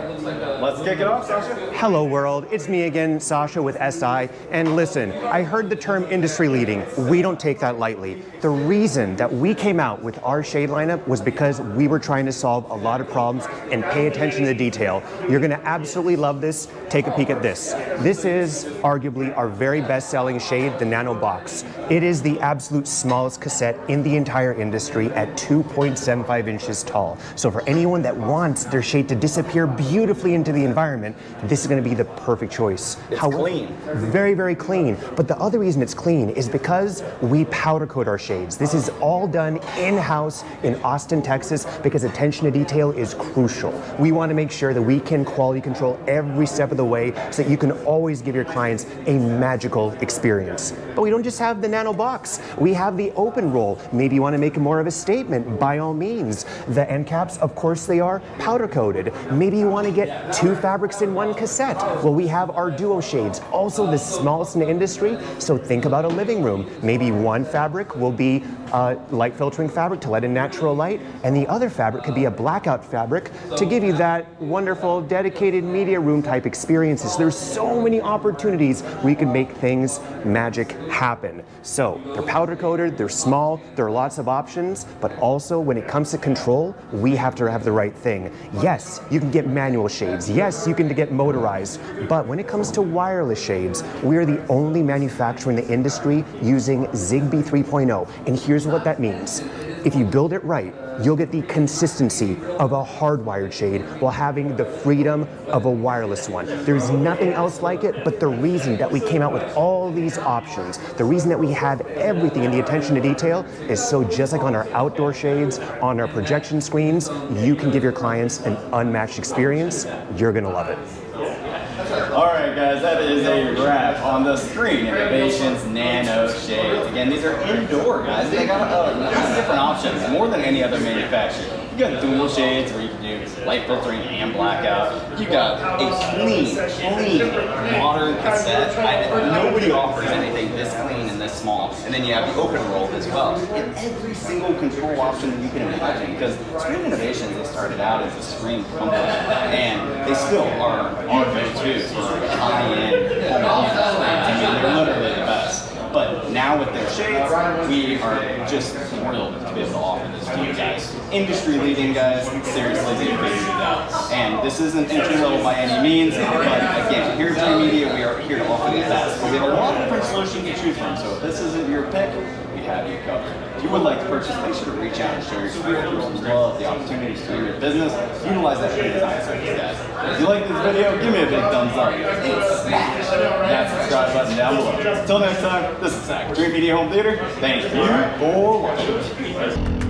right, let's kick it off, Sasha. Hello world, it's me again, Sasha with SI, and listen, I heard the term industry leading. We don't take that lightly. The reason that we came out with our shade lineup was because we were trying to solve a lot of problems and pay attention to the detail. You're gonna absolutely love this. Take a peek at this. This is arguably our very best-selling shade, the Nano box. It is the absolute smallest cassette in the entire industry at 2.75 inches tall. So for anyone that wants their shade to disappear beautifully into the environment, this is going to be the perfect choice. It's clean. Very, very clean. But the other reason it's clean is because we powder coat our shades. This is all done in-house in Austin, Texas, because attention to detail is crucial. We want to make sure that we can quality control every step of the way so that you can always give your clients a magical experience. But we don't just have the Nano box. We have the open roll. Maybe you want to make more of a statement, by all means. The end caps, of course, they are powder coated. Maybe you want to get two fabrics in one cassette. Well, we have our duo shades, also the smallest in the industry. So think about a living room. Maybe one fabric will be light filtering fabric to let in natural light, and the other fabric could be a blackout fabric to give you that wonderful dedicated media room type experiences. There's so many opportunities we can make things magic happen. So they're powder coated, they're small, there are lots of options, but also when it comes to control, we have to have the right thing. Yes, you can get manual shades. Yes, you can get motorized, but when it comes to wireless shades, we're the only manufacturer in the industry using Zigbee 3.0, and here's what that means. If you build it right, you'll get the consistency of a hardwired shade while having the freedom of a wireless one. There's nothing else like it, but the reason that we came out with all these options, the reason that we have everything in the attention to detail is so just like on our outdoor shades, on our projection screens, you can give your clients an unmatched experience. You're gonna love it. All right, guys, that is a wrap on the Screen Innovations Nano shades. Again, these are indoor, guys. They got different options, more than any other manufacturer. You got dual shades where you can do light filtering and blackout. You got a clean, modern cassette. Nobody offers anything this clean and this small. And then you have the open roll as well. And every single control option that you can imagine. Because Screen Innovations, they started out as a screen company, and they still are our go-to for high-end home office. I mean, they're literally the best. But now with their shades, we are just thrilled to be able to offer this to you guys. Industry leading, guys. Seriously, they figured it out. And this isn't entry level by any means, but again, here at Dreamedia, we are here to offer the best. We have a lot of different solutions to choose from, so if this isn't your pick, we have you covered. If you would like to purchase, make sure to reach out and share your experience. We love the opportunities to do your business. Utilize that for design service, guys. If you like this video, give me a big thumbs up and smash that subscribe button down below. Until next time, this is Zach, Dreamedia Home Theater. Thank you for watching.